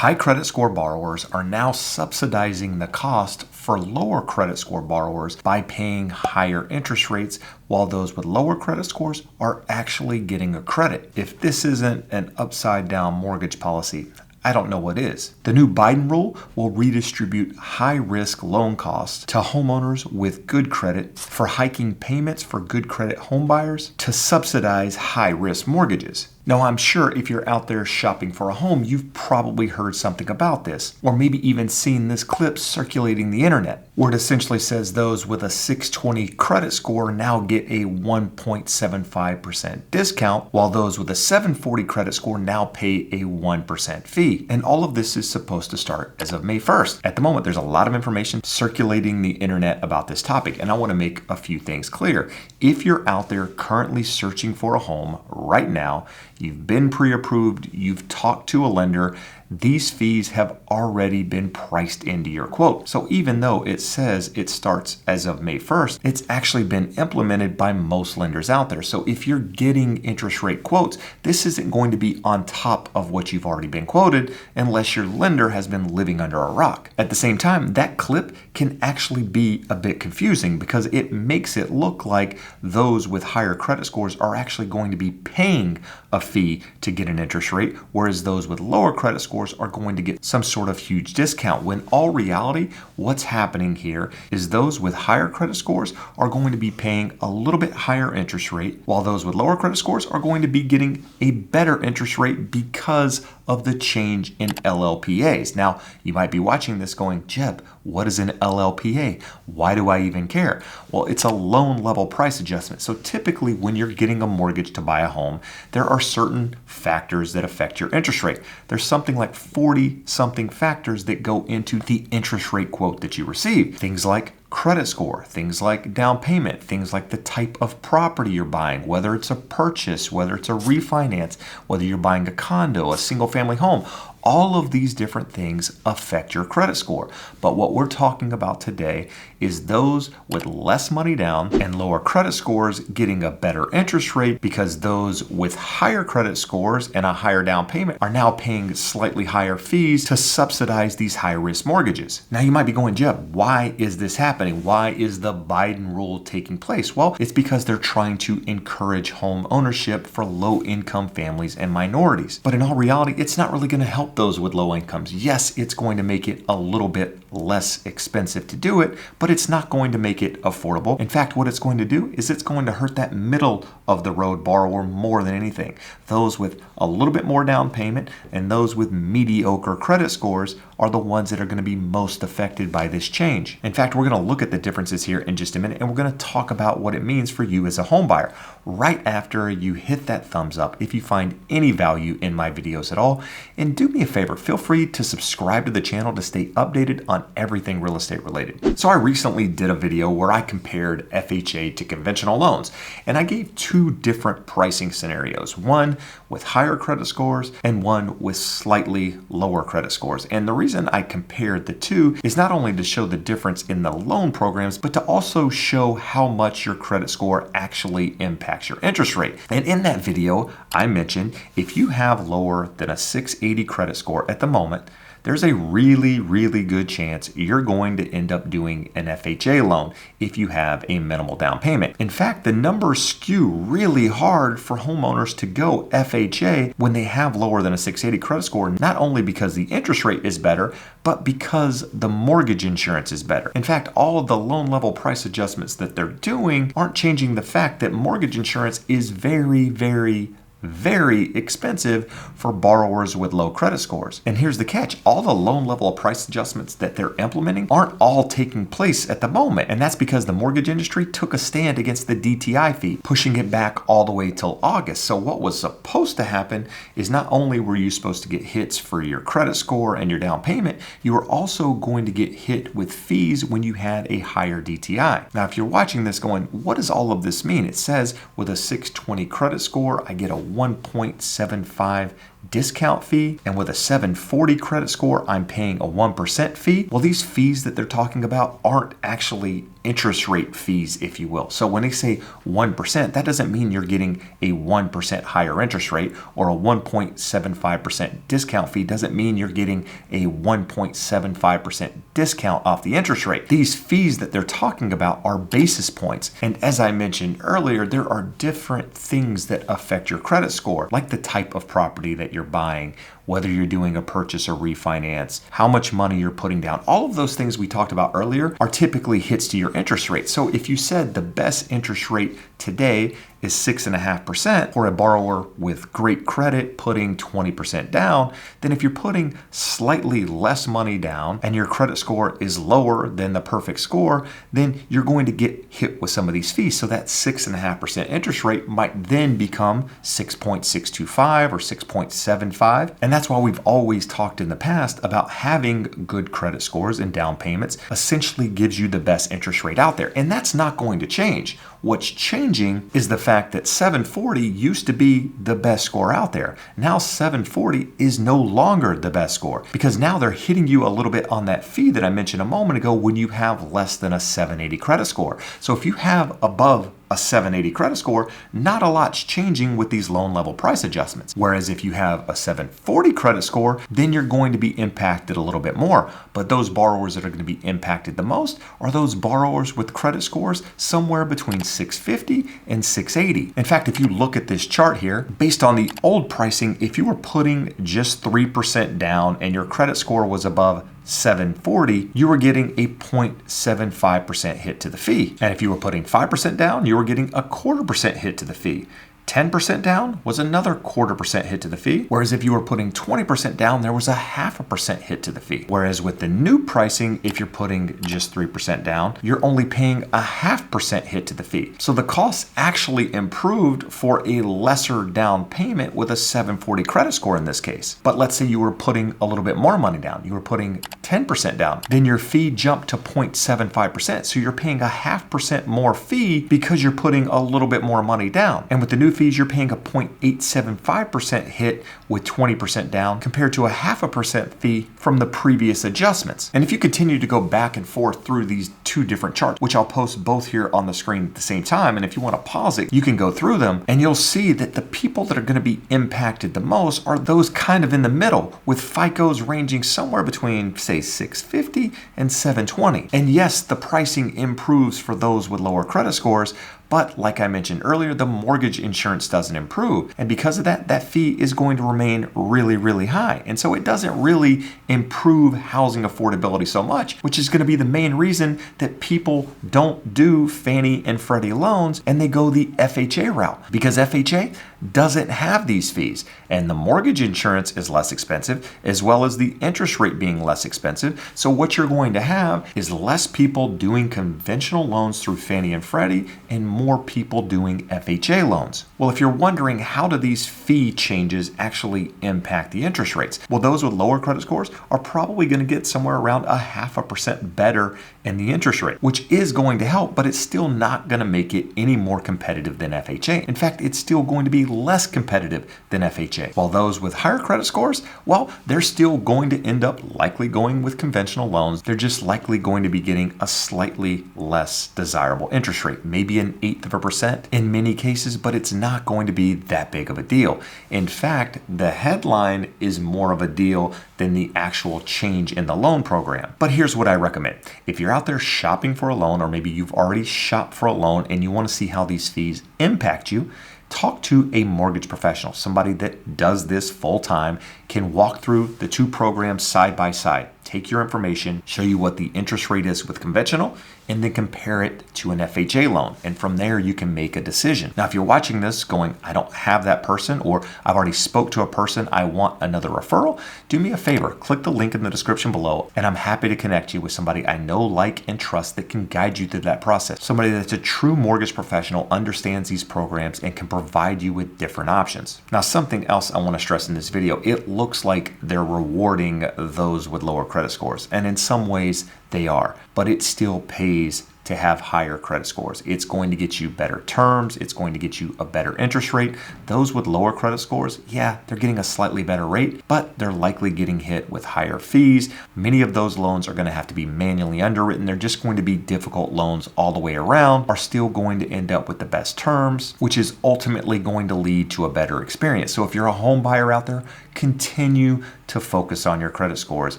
High credit score borrowers are now subsidizing the cost for lower credit score borrowers by paying higher interest rates, while those with lower credit scores are actually getting a credit. If this isn't an upside down mortgage policy, I don't know what is. The new Biden rule will redistribute high-risk loan costs to homeowners with good credit for hiking payments for good credit homebuyers to subsidize high-risk mortgages. Now, I'm sure if you're out there shopping for a home, you've probably heard something about this, or maybe even seen this clip circulating the internet, where it essentially says those with a 620 credit score now get a 1.75% discount, while those with a 740 credit score now pay a 1% fee. And all of this is supposed to start as of May 1st. At the moment, there's a lot of information circulating the internet about this topic, and I want to make a few things clear. If you're out there currently searching for a home right now, you've been pre-approved, you've talked to a lender, these fees have already been priced into your quote. So even though it says it starts as of May 1st, it's actually been implemented by most lenders out there. So if you're getting interest rate quotes, this isn't going to be on top of what you've already been quoted unless your lender has been living under a rock. At the same time, that clip can actually be a bit confusing because it makes it look like those with higher credit scores are actually going to be paying a fee to get an interest rate, whereas those with lower credit scores are going to get some sort of huge discount, when all reality, what's happening here is those with higher credit scores are going to be paying a little bit higher interest rate, while those with lower credit scores are going to be getting a better interest rate because of the change in llpas. Now, you might be watching this going, Jeb, what is an llpa? Why do I even care? Well, it's a loan level price adjustment. So typically when you're getting a mortgage to buy a home, there are certain factors that affect your interest rate. There's something like 40 something factors that go into the interest rate quote that you receive. Things like credit score, things like down payment, things like the type of property you're buying, whether it's a purchase, whether it's a refinance, whether you're buying a condo, a single family home. All of these different things affect your credit score. But what we're talking about today is those with less money down and lower credit scores getting a better interest rate, because those with higher credit scores and a higher down payment are now paying slightly higher fees to subsidize these high-risk mortgages. Now you might be going, Jeb, why is this happening? Why is the Biden rule taking place? Well, it's because they're trying to encourage home ownership for low-income families and minorities. But in all reality, it's not really going to help those with low incomes. Yes, it's going to make it a little bit less expensive to do it, but it's not going to make it affordable. In fact, what it's going to do is it's going to hurt that middle of the road borrower more than anything. Those with a little bit more down payment and those with mediocre credit scores are the ones that are going to be most affected by this change. In fact, we're going to look at the differences here in just a minute, and we're going to talk about what it means for you as a home buyer right after you hit that thumbs up if you find any value in my videos at all. And do me a favor, feel free to subscribe to the channel to stay updated on everything real estate related. So I recently did a video where I compared FHA to conventional loans, and I gave two different pricing scenarios, one with higher credit scores and one with slightly lower credit scores. And the reason I compared the two is not only to show the difference in the loan programs, but to also show how much your credit score actually impacts your interest rate. And in that video, I mentioned if you have lower than a 680 credit score at the moment, there's a really, really good chance you're going to end up doing an FHA loan if you have a minimal down payment. In fact, the numbers skew really hard for homeowners to go FHA when they have lower than a 680 credit score, not only because the interest rate is better, but because the mortgage insurance is better. In fact, all of the loan level price adjustments that they're doing aren't changing the fact that mortgage insurance is very, very expensive for borrowers with low credit scores. And here's the catch. All the loan level price adjustments that they're implementing aren't all taking place at the moment. And that's because the mortgage industry took a stand against the DTI fee, pushing it back all the way till August. So what was supposed to happen is not only were you supposed to get hits for your credit score and your down payment, you were also going to get hit with fees when you had a higher DTI. Now, if you're watching this going, what does all of this mean? It says with a 620 credit score, I get a 1.75 discount fee, and with a 740 credit score, I'm paying a 1% fee. Well, these fees that they're talking about aren't actually interest rate fees, if you will. So when they say 1%, that doesn't mean you're getting a 1% higher interest rate, or a 1.75% discount fee doesn't mean you're getting a 1.75% discount off the interest rate. These fees that they're talking about are basis points. And as I mentioned earlier, there are different things that affect your credit score, like the type of property that you're buying, whether you're doing a purchase or refinance, how much money you're putting down. All of those things we talked about earlier are typically hits to your interest rate. So if you said the best interest rate today is 6.5% for a borrower with great credit putting 20% down, then if you're putting slightly less money down and your credit score is lower than the perfect score, then you're going to get hit with some of these fees. So that 6.5% interest rate might then become 6.625 or 6.75. And that's why we've always talked in the past about having good credit scores and down payments essentially gives you the best interest rate out there. And that's not going to change. What's changing is the fact that 740 used to be the best score out there. Now 740 is no longer the best score, because now they're hitting you a little bit on that fee that I mentioned a moment ago when you have less than a 780 credit score. So if you have above a 780 credit score, not a lot's changing with these loan level price adjustments. Whereas if you have a 740 credit score, then you're going to be impacted a little bit more. But those borrowers that are going to be impacted the most are those borrowers with credit scores somewhere between 650 and 680. In fact, if you look at this chart here, based on the old pricing, if you were putting just 3% down and your credit score was above 740, you were getting a 0.75% hit to the fee. And if you were putting 5% down, you were getting a 0.25% hit to the fee. 10% down was another 0.25% hit to the fee. Whereas if you were putting 20% down, there was a 0.5% hit to the fee. Whereas with the new pricing, if you're putting just 3% down, you're only paying a 0.5% hit to the fee. So the costs actually improved for a lesser down payment with a 740 credit score in this case. But let's say you were putting a little bit more money down. You were putting 10% down. Then your fee jumped to 0.75%. So you're paying a 0.5% more fee because you're putting a little bit more money down. And with the new fees, you're paying a 0.875% hit with 20% down compared to a 0.5% fee from the previous adjustments. And if you continue to go back and forth through these two different charts, which I'll post both here on the screen at the same time, and if you want to pause it, you can go through them, and you'll see that the people that are going to be impacted the most are those kind of in the middle, with FICOs ranging somewhere between, say, 650 and 720. And yes, the pricing improves for those with lower credit scores, but like I mentioned earlier, the mortgage insurance doesn't improve. And because of that, that fee is going to remain really, really high. And so it doesn't really improve housing affordability so much, which is going to be the main reason that people don't do Fannie and Freddie loans and they go the FHA route, because FHA doesn't have these fees. And the mortgage insurance is less expensive, as well as the interest rate being less expensive. So what you're going to have is less people doing conventional loans through Fannie and Freddie and more people doing FHA loans. Well, if you're wondering how do these fee changes actually impact the interest rates? Well, those with lower credit scores are probably going to get somewhere around a 0.5% better in the interest rate, which is going to help, but it's still not going to make it any more competitive than FHA. In fact, it's still going to be less competitive than FHA. While those with higher credit scores, well, they're still going to end up likely going with conventional loans. They're just likely going to be getting a slightly less desirable interest rate, maybe an 0.1% in many cases, but it's not going to be that big of a deal. In fact, the headline is more of a deal than the actual change in the loan program. But here's what I recommend. If you're out there shopping for a loan, or maybe you've already shopped for a loan and you want to see how these fees impact you, talk to a mortgage professional, somebody that does this full time, can walk through the two programs side by side, take your information, show you what the interest rate is with conventional, and then compare it to an FHA loan. And from there, you can make a decision. Now, if you're watching this going, I don't have that person, or I've already spoke to a person, I want another referral, do me a favor, click the link in the description below, and I'm happy to connect you with somebody I know, like, and trust that can guide you through that process. Somebody that's a true mortgage professional, understands these programs, and can provide you with different options. Now, something else I want to stress in this video, it looks like they're rewarding those with lower credit scores, and in some ways they are, but it still pays to have higher credit scores. It's going to get you better terms. It's going to get you a better interest rate. Those with lower credit scores, yeah, they're getting a slightly better rate, but they're likely getting hit with higher fees. Many of those loans are going to have to be manually underwritten. They're just going to be difficult loans all the way around, are still going to end up with the best terms, which is ultimately going to lead to a better experience. So if you're a home buyer out there, continue to focus on your credit scores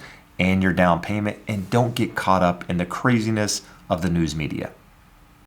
and your down payment, and don't get caught up in the craziness of the news media.